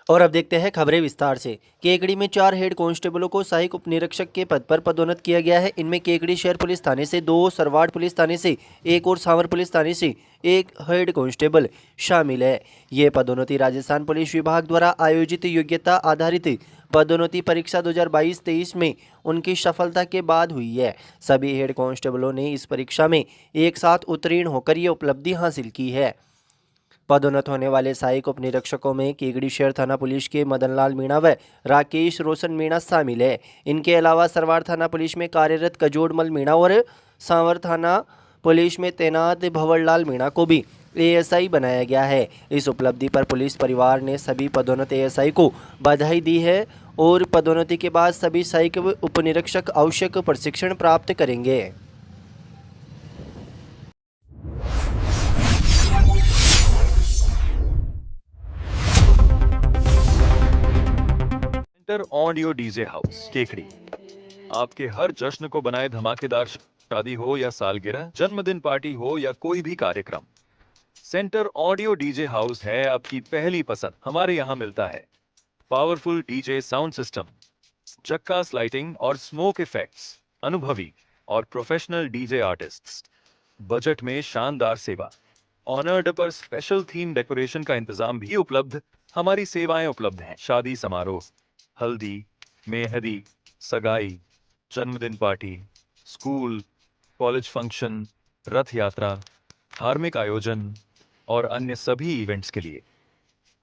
और अब देखते हैं खबरें विस्तार से। केकड़ी में 4 हेड कांस्टेबलों को सहायक उप निरीक्षक के पद पर पदोन्नत किया गया है। इनमें केकड़ी शहर पुलिस थाने से 2, सरवाड़ पुलिस थाने से 1 और सांवर पुलिस थाने से 1 हेड कांस्टेबल शामिल है। ये पदोन्नति राजस्थान पुलिस विभाग द्वारा आयोजित योग्यता आधारित पदोन्नति परीक्षा 2022-23 में उनकी सफलता के बाद हुई है। सभी हेड कांस्टेबलों ने इस परीक्षा में एक साथ उत्तीर्ण होकर ये उपलब्धि हासिल की है। पदोन्नत होने वाले सहायक उप निरीक्षकों में केकड़ी शहर थाना पुलिस के मदनलाल मीणा व राकेश रोशन मीणा शामिल है। इनके अलावा सरवाड़ थाना पुलिस में कार्यरत कजोड़मल मीणा और सांवर थाना पुलिस में तैनात भंवरलाल मीणा को भी एएसआई बनाया गया है। इस उपलब्धि पर पुलिस परिवार ने सभी पदोन्नत एएसआई को बधाई दी है और पदोन्नति के बाद सभी सहायक उप निरीक्षक आवश्यक प्रशिक्षण प्राप्त करेंगे। Centre audio DJ house Kekri आपके हर जश्न को बनाए धमाकेदार। शादी हो या सालगिरह, जन्मदिन पार्टी हो या कोई भी कार्यक्रम, सेंटर ऑडियो डीजे हाउस है आपकी पहली पसंद। हमारे यहाँ मिलता है पावरफुल डीजे साउंड सिस्टम, चक्कास लाइटिंग और स्मोक इफेक्ट्स, अनुभवी और प्रोफेशनल डीजे आर्टिस्ट्स, बजट में शानदार सेवा, ऑनर्ड पर स्पेशल थीम डेकोरेशन का इंतजाम भी उपलब्ध। हमारी सेवाएं उपलब्ध हैं शादी समारोह, हल्दी, मेहंदी, सगाई, जन्मदिन पार्टी, स्कूल, कॉलेज फंक्शन, रथ यात्रा, धार्मिक आयोजन और अन्य सभी इवेंट्स के लिए।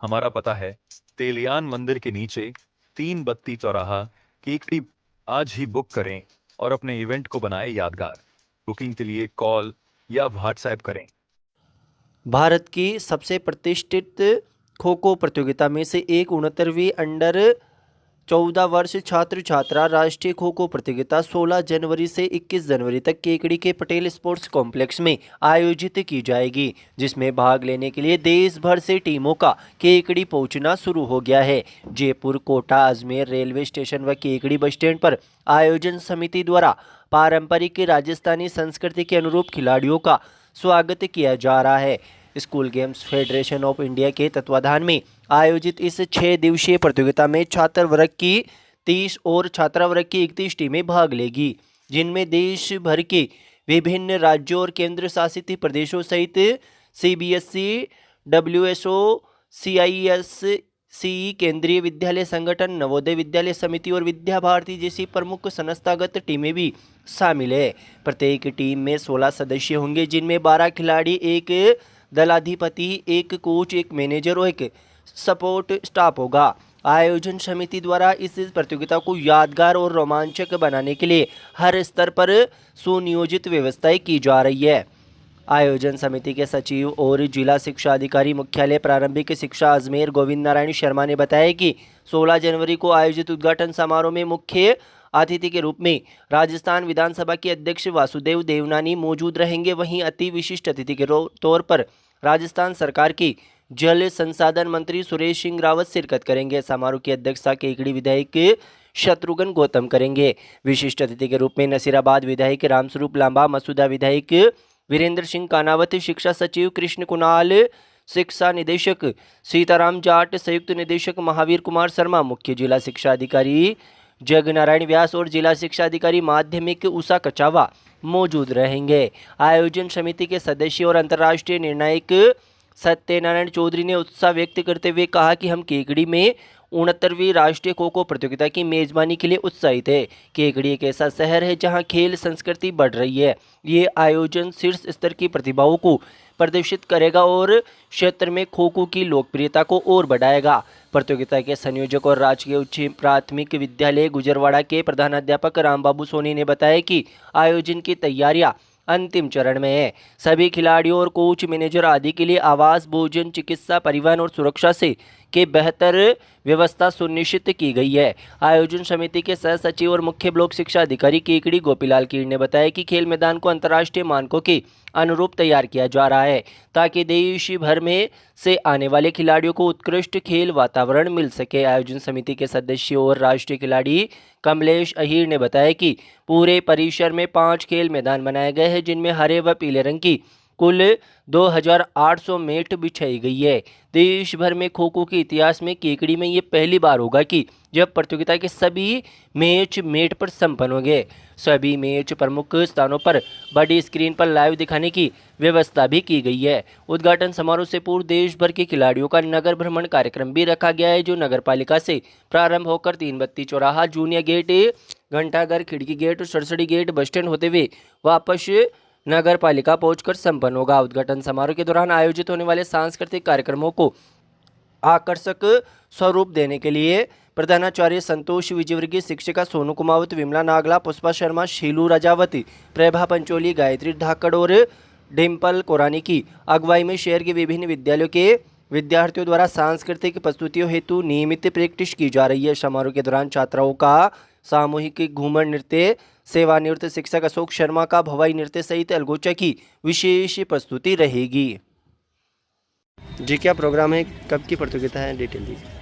हमारा पता है तेलियान मंदिर के नीचे 3 बत्ती चौराहा, केकड़ी। आज ही बुक करें और अपने इवेंट को बनाए यादगार। बुकिंग के लिए कॉल या व्हाट्सएप करें। भारत की सबसे प्रतिष्ठित खो खो प्रतियोगिता में से एक 69वीं अंडर 14 वर्ष छात्र छात्रा राष्ट्रीय खो खो प्रतियोगिता 16 जनवरी से 21 जनवरी तक केकड़ी के पटेल स्पोर्ट्स कॉम्प्लेक्स में आयोजित की जाएगी, जिसमें भाग लेने के लिए देश भर से टीमों का केकड़ी पहुंचना शुरू हो गया है। जयपुर, कोटा, अजमेर रेलवे स्टेशन व केकड़ी बस स्टैंड पर आयोजन समिति द्वारा पारंपरिक राजस्थानी संस्कृति के अनुरूप खिलाड़ियों का स्वागत किया जा रहा है। School games federation of India के तत्वाधान में आयोजित इस 6 दिवसीय प्रतियोगिता में छात्र वर्ग की 30 और छात्रा वर्ग की 31 टीमें भाग लेगी, जिनमें देश भर के विभिन्न राज्यों और केंद्र शासित प्रदेशों सहित सीबीएसई, डब्ल्यूएसओ, सीआईएससीई, केंद्रीय विद्यालय संगठन, नवोदय विद्यालय समिति और विद्या भारती जैसी प्रमुख संस्थागत टीमें भी शामिल है। प्रत्येक टीम में 16 सदस्य होंगे, जिनमें 12 खिलाड़ी, एक दलाधिपति, एक कोच, एक मैनेजर और एक सपोर्ट स्टाफ होगा। आयोजन समिति द्वारा इस प्रतियोगिता को यादगार और रोमांचक बनाने के लिए हर स्तर पर सुनियोजित व्यवस्थाएं की जा रही है। आयोजन समिति के सचिव और जिला शिक्षा अधिकारी मुख्यालय प्रारंभिक शिक्षा अजमेर गोविंद नारायण शर्मा ने बताया कि 16 जनवरी को आयोजित उद्घाटन समारोह में मुख्य अतिथि के रूप में राजस्थान विधानसभा के अध्यक्ष वासुदेव देवनानी मौजूद रहेंगे। वहीं अति विशिष्ट अतिथि के तौर पर राजस्थान सरकार की जल संसाधन मंत्री सुरेश सिंह रावत शिरकत करेंगे। समारोह की अध्यक्षता केकड़ी विधायक शत्रुघ्न गौतम करेंगे। विशिष्ट अतिथि के रूप में नसीराबाद विधायक रामस्वरूप लांबा, मसूदा विधायक वीरेंद्र सिंह कानावत, शिक्षा सचिव कृष्ण कुणाल, शिक्षा निदेशक सीताराम जाट, संयुक्त निदेशक महावीर कुमार शर्मा, मुख्य जिला शिक्षा अधिकारी जगनारायण व्यास और जिला शिक्षा अधिकारी माध्यमिक उषा कचावा मौजूद रहेंगे। आयोजन समिति के सदस्य और अंतर्राष्ट्रीय निर्णायक सत्यनारायण चौधरी ने उत्साह व्यक्त करते हुए कहा कि हम केकड़ी में 69वीं राष्ट्रीय खो खो प्रतियोगिता की मेजबानी के लिए उत्साहित है। केकड़ी एक ऐसा शहर है जहां खेल संस्कृति बढ़ रही है। ये आयोजन शीर्ष स्तर की प्रतिभाओं को प्रदर्शित करेगा और क्षेत्र में खो खो की लोकप्रियता को और बढ़ाएगा। प्रतियोगिता के संयोजक और राजकीय उच्च प्राथमिक विद्यालय गुजरवाड़ा के प्रधानाध्यापक रामबाबू सोनी ने बताया कि आयोजन की तैयारियां अंतिम चरण में है। सभी खिलाड़ियों और कोच, मैनेजर आदि के लिए आवास, भोजन, चिकित्सा, परिवहन और सुरक्षा से के बेहतर व्यवस्था सुनिश्चित की गई है। आयोजन समिति के सह सचिव और मुख्य ब्लॉक शिक्षा अधिकारी केकड़ी गोपीलाल कीर ने बताया कि खेल मैदान को अंतर्राष्ट्रीय मानकों के अनुरूप तैयार किया जा रहा है, ताकि देश भर में से आने वाले खिलाड़ियों को उत्कृष्ट खेल वातावरण मिल सके। आयोजन समिति के सदस्य और राष्ट्रीय खिलाड़ी कमलेश अहीर ने बताया कि पूरे परिसर में 5 खेल मैदान बनाए गए हैं, जिनमें हरे व पीले रंग की कुल 2800 मैट बिछाई गई है। देश भर में खो खो के इतिहास में केकड़ी में ये पहली बार होगा कि जब प्रतियोगिता के सभी मैच मेट पर संपन्न होंगे। सभी मैच प्रमुख स्थानों पर बड़ी स्क्रीन पर लाइव दिखाने की व्यवस्था भी की गई है। उद्घाटन समारोह से पूर्व देश भर के खिलाड़ियों का नगर भ्रमण कार्यक्रम भी रखा गया है, जो नगर पालिका से प्रारंभ होकर तीन बत्ती चौराहा, जूनियर गेट, घंटाघर, खिड़की गेट और सरसड़ी गेट, बस स्टैंड होते हुए वापस नगर पालिका पहुंचकर संपन्न होगा। उद्घाटन समारोह के दौरान आयोजित होने वाले सांस्कृतिक कार्यक्रमों को आकर्षक स्वरूप देने के लिए प्रधानाचार्य संतोष विजयवर्गीय, शिक्षिका सोनू कुमावत, विमला नागला, पुष्पा शर्मा, शीलू राजावती, प्रभा पंचोली, गायत्री धाकड़ और डिम्पल कोरानी की अगुवाई में शहर के विभिन्न विद्यालयों के विद्यार्थियों द्वारा सांस्कृतिक प्रस्तुतियों हेतु नियमित प्रैक्टिस की जा रही है। समारोह के दौरान छात्राओं का सामूहिक घूमर नृत्य, सेवानिवृत्त शिक्षक अशोक शर्मा का भवाई नृत्य सहित अलगोचा की विशेष प्रस्तुति रहेगी। जी, क्या प्रोग्राम है, कब की प्रतियोगिता है, डिटेल दीजिए।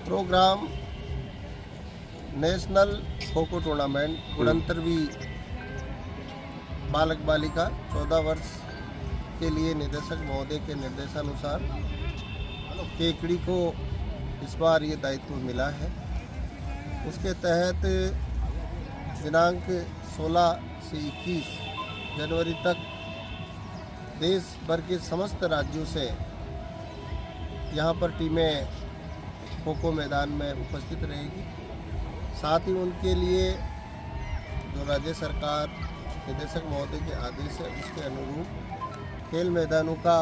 Programme national kho kho tournament गुणंतरवी बालक बालिका 14 वर्ष के लिए निदेशक महोदय के निर्देशानुसार केकड़ी को इस बार ये दायित्व मिला है। उसके तहत दिनांक 16 से 21 जनवरी तक देश भर के समस्त राज्यों से यहाँ पर टीमें खो खो मैदान में उपस्थित रहेगी। साथ ही उनके लिए जो राज्य सरकार निदेशक महोदय के आदेश है उसके अनुरूप खेल मैदानों का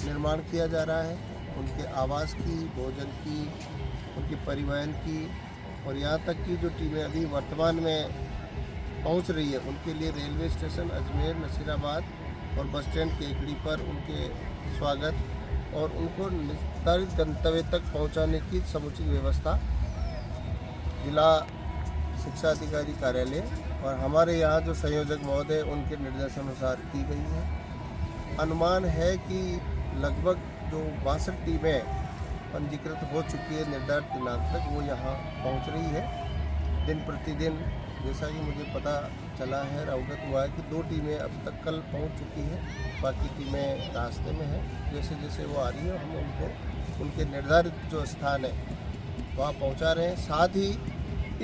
निर्माण किया जा रहा है। उनके आवास की, भोजन की, उनकी परिवहन की और यहाँ तक कि जो टीमें अभी वर्तमान में पहुँच रही है उनके लिए रेलवे स्टेशन अजमेर, नसीराबाद और बस स्टैंड केकड़ी पर उनके स्वागत और उनको निर्धारित गंतव्य तक पहुंचाने की समुचित व्यवस्था जिला शिक्षा अधिकारी कार्यालय और हमारे यहाँ जो संयोजक महोदय उनके निर्देशानुसार की गई है। अनुमान है कि लगभग जो 62 टीमें पंजीकृत हो चुकी है निर्धारित दिनांक तक, वो यहाँ पहुँच रही है। दिन प्रतिदिन जैसा कि मुझे पता चला है, अवगत हुआ है कि 2 टीमें अब तक कल पहुंच चुकी हैं, बाकी टीमें रास्ते में हैं। जैसे जैसे वो आ रही है हम उनको उनके निर्धारित जो स्थान है वहाँ पहुंचा रहे हैं। साथ ही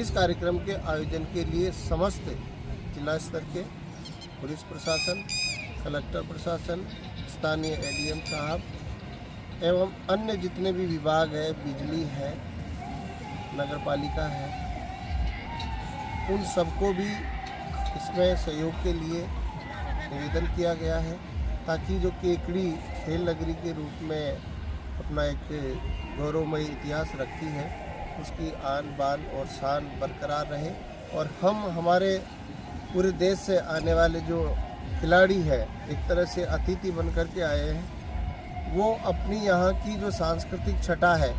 इस कार्यक्रम के आयोजन के लिए समस्त जिला स्तर के पुलिस प्रशासन, कलेक्टर प्रशासन, स्थानीय एडीएम साहब एवं अन्य जितने भी विभाग है, बिजली है, नगर पालिका है, उन सबको भी इसमें सहयोग के लिए निवेदन किया गया है ताकि जो केकड़ी खेल नगरी के रूप में अपना एक गौरवमयी इतिहास रखती है उसकी आन बान और शान बरकरार रहे और हम हमारे पूरे देश से आने वाले जो खिलाड़ी है एक तरह से अतिथि बन कर के आए हैं, वो अपनी यहाँ की जो सांस्कृतिक छटा है,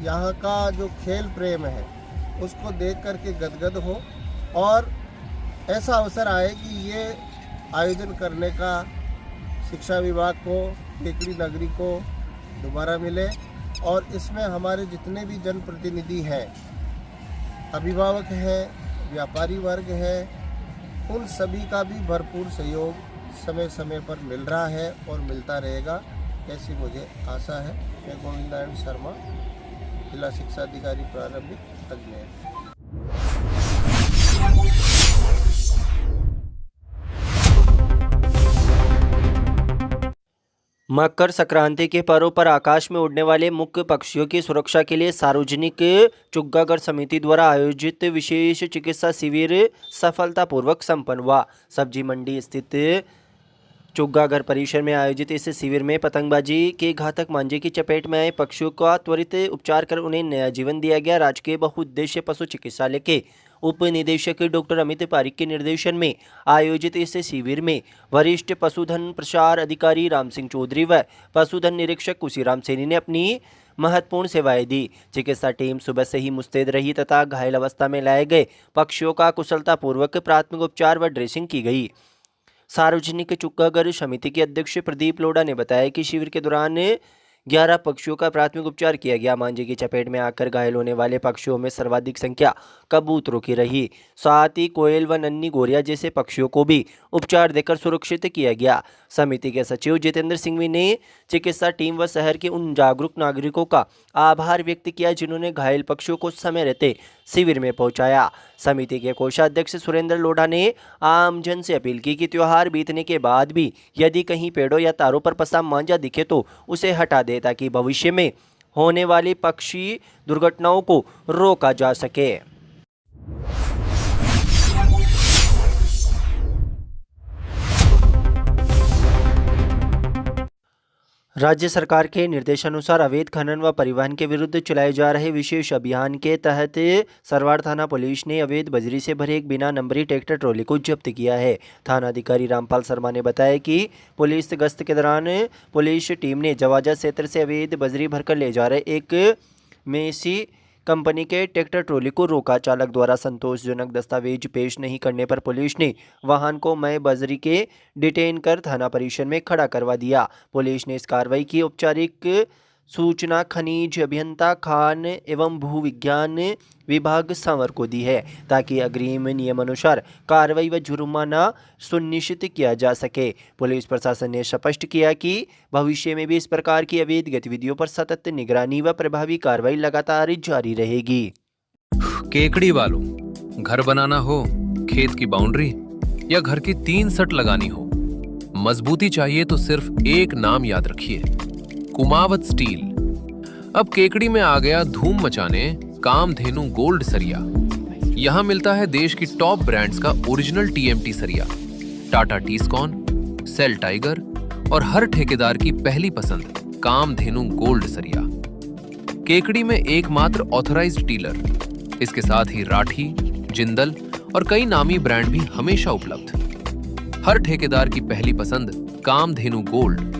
यहाँ का जो खेल प्रेम है उसको देख कर के गदगद हो और ऐसा अवसर आए कि ये आयोजन करने का शिक्षा विभाग को, केकड़ी नगरी को दोबारा मिले और इसमें हमारे जितने भी जनप्रतिनिधि हैं, अभिभावक हैं, व्यापारी वर्ग है, उन सभी का भी भरपूर सहयोग समय समय पर मिल रहा है और मिलता रहेगा ऐसी मुझे आशा है। मैं गोविंद नारायण शर्मा, जिला शिक्षा अधिकारी प्रारंभिक अजमेर। मकर संक्रांति के पर्व पर आकाश में उड़ने वाले मुख्य पक्षियों की सुरक्षा के लिए सार्वजनिक चुग्गागढ़ समिति द्वारा आयोजित विशेष चिकित्सा शिविर सफलतापूर्वक संपन्न हुआ। सब्जी मंडी स्थित चुग्गागढ़ परिसर में आयोजित इस शिविर में पतंगबाजी के घातक मांझे की चपेट में आए पक्षियों का त्वरित उपचार कर उन्हें नया जीवन दिया गया। राजकीय बहुउद्देश्य पशु चिकित्सालय के उप निदेशक डॉक्टर अमित पारिक के निर्देशन में आयोजित इस शिविर में वरिष्ठ पशुधन प्रसार अधिकारी राम सिंह चौधरी व पशुधन निरीक्षक कुशीराम सैनी ने अपनी महत्वपूर्ण सेवाएं दी। चिकित्सा टीम सुबह से ही मुस्तैद रही तथा घायल अवस्था में लाए गए पक्षियों का कुशलतापूर्वक प्राथमिक उपचार व ड्रेसिंग की गई। सार्वजनिक चुग्गागढ़ समिति के अध्यक्ष प्रदीप लोढ़ा ने बताया कि शिविर के दौरान 11 पक्षियों का प्राथमिक उपचार किया गया। मांझे की चपेट में आकर घायल होने वाले पक्षियों में सर्वाधिक संख्या कबूतरों की रही। साथ ही कोयल व नन्ही गोरिया जैसे पक्षियों को भी उपचार देकर सुरक्षित किया गया। समिति के सचिव जितेंद्र सिंघवी ने चिकित्सा टीम व शहर के उन जागरूक नागरिकों का आभार व्यक्त किया जिन्होंने घायल पक्षियों को समय रहते शिविर में पहुंचाया। समिति के कोषाध्यक्ष सुरेंद्र लोढ़ा ने आमजन से अपील की कि त्योहार बीतने के बाद भी यदि कहीं पेड़ों या तारों पर फंसा मांझा दिखे तो उसे हटा दे ताकि भविष्य में होने वाली पक्षी दुर्घटनाओं को रोका जा सके। राज्य सरकार के निर्देशानुसार अवैध खनन व परिवहन के विरुद्ध चलाए जा रहे विशेष अभियान के तहत सरवाड़ थाना पुलिस ने अवैध बजरी से भरे एक बिना नंबरी ट्रैक्टर ट्रॉली को जब्त किया है। थाना अधिकारी रामपाल शर्मा ने बताया कि पुलिस गश्त के दौरान पुलिस टीम ने जवाजा क्षेत्र से अवैध बजरी भरकर ले जा रहे एक मेसी कंपनी के ट्रैक्टर ट्रॉली को रोका। चालक द्वारा संतोषजनक दस्तावेज पेश नहीं करने पर पुलिस ने वाहन को मय बजरी के डिटेन कर थाना परिसर में खड़ा करवा दिया। पुलिस ने इस कार्रवाई की औपचारिक सूचना खनिज अभियंता खान एवं भू विज्ञान विभाग सांवर को दी है ताकि अग्रिम नियमानुसार कार्रवाई व जुर्माना सुनिश्चित किया जा सके। पुलिस प्रशासन ने स्पष्ट किया कि भविष्य में भी इस प्रकार की अवैध गतिविधियों पर सतत निगरानी व प्रभावी कार्रवाई लगातार जारी रहेगी। केकड़ी वालों, घर बनाना हो, खेत की बाउंड्री या घर की 3 सट लगानी हो, मजबूती चाहिए तो सिर्फ एक नाम याद रखिए, कुमावत स्टील। अब केकड़ी में आ गया धूम मचाने कामधेनु गोल्ड सरिया। यहां मिलता है देश की टॉप ब्रांड्स का ओरिजिनल टीएमटी सरिया, टाटा टीस्कॉन, सेल टाइगर और हर ठेकेदार की पहली पसंद कामधेनु गोल्ड सरिया। केकड़ी में एकमात्र ऑथराइज्ड डीलर, इसके साथ ही राठी, जिंदल और कई नामी ब्रांड भी हमेशा उपलब्ध। हर ठेकेदार की पहली पसंद कामधेनु गोल्ड,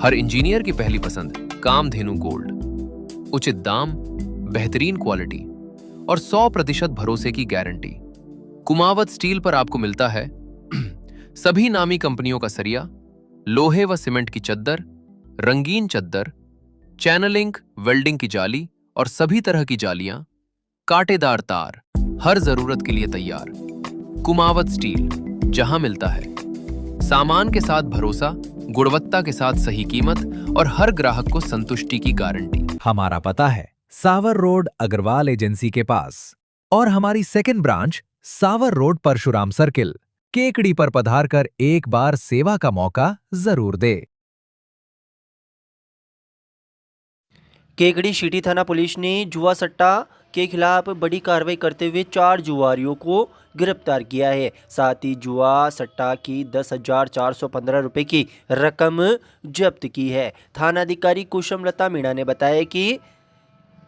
हर इंजीनियर की पहली पसंद कामधेनु गोल्ड। उचित दाम, बेहतरीन क्वालिटी और 100% भरोसे की गारंटी। कुमावत स्टील पर आपको मिलता है सभी नामी कंपनियों का सरिया, लोहे व सीमेंट की चद्दर, रंगीन चद्दर, चैनलिंग, वेल्डिंग की जाली और सभी तरह की जालियां, कांटेदार तार, हर जरूरत के लिए तैयार। कुमावत स्टील, जहां मिलता है सामान के साथ भरोसा, गुणवत्ता के साथ सही कीमत और हर ग्राहक को संतुष्टि की गारंटी। हमारा पता है सावर रोड अग्रवाल एजेंसी के पास और हमारी सेकंड ब्रांच सावर रोड परशुराम सर्किल। केकड़ी पर पधार कर एक बार सेवा का मौका जरूर दे। केकड़ी सिटी थाना पुलिस ने जुआ सट्टा के खिलाफ बड़ी कार्रवाई करते हुए 4 जुआरियों को गिरफ्तार किया है। साथ ही जुआ सट्टा की 10,415 रुपये की रकम जब्त की है। थानाधिकारी कुसुमलता मीणा ने बताया कि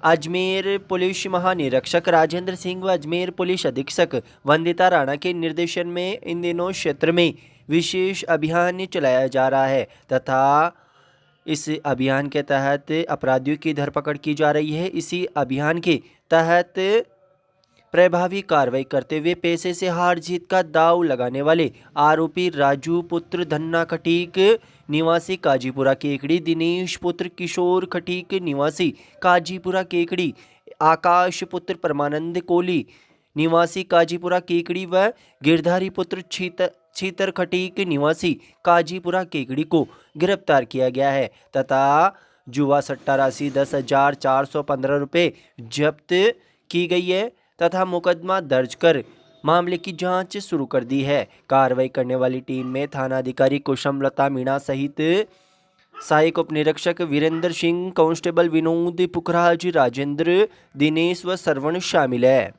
अजमेर पुलिस महानिरीक्षक राजेंद्र सिंह व अजमेर पुलिस अधीक्षक वंदिता राणा के निर्देशन में इन दिनों क्षेत्र में विशेष अभियान चलाया जा रहा है तथा इस अभियान के तहत अपराधियों की धरपकड़ की जा रही है। इसी अभियान के तहत प्रभावी कार्रवाई करते हुए पैसे से हार जीत का दांव लगाने वाले आरोपी राजू पुत्र धन्ना खटीक निवासी काजीपुरा केकड़ी, दिनेश पुत्र किशोर खटीक निवासी काजीपुरा केकड़ी, आकाश पुत्र परमानंद कोली निवासी काजीपुरा केकड़ी व गिरधारी पुत्र छीतर खटीक निवासी काजीपुरा केकड़ी को गिरफ्तार किया गया है तथा जुआ सट्टा राशि 10,415 रुपये जब्त की गई है तथा मुकदमा दर्ज कर मामले की जांच शुरू कर दी है। कार्रवाई करने वाली टीम में थानाधिकारी कुसुमलता मीणा सहित सहायक उप निरीक्षक वीरेंद्र सिंह, कांस्टेबल विनोद पुखराज, राजेंद्र, दिनेश व सरवण शामिल है।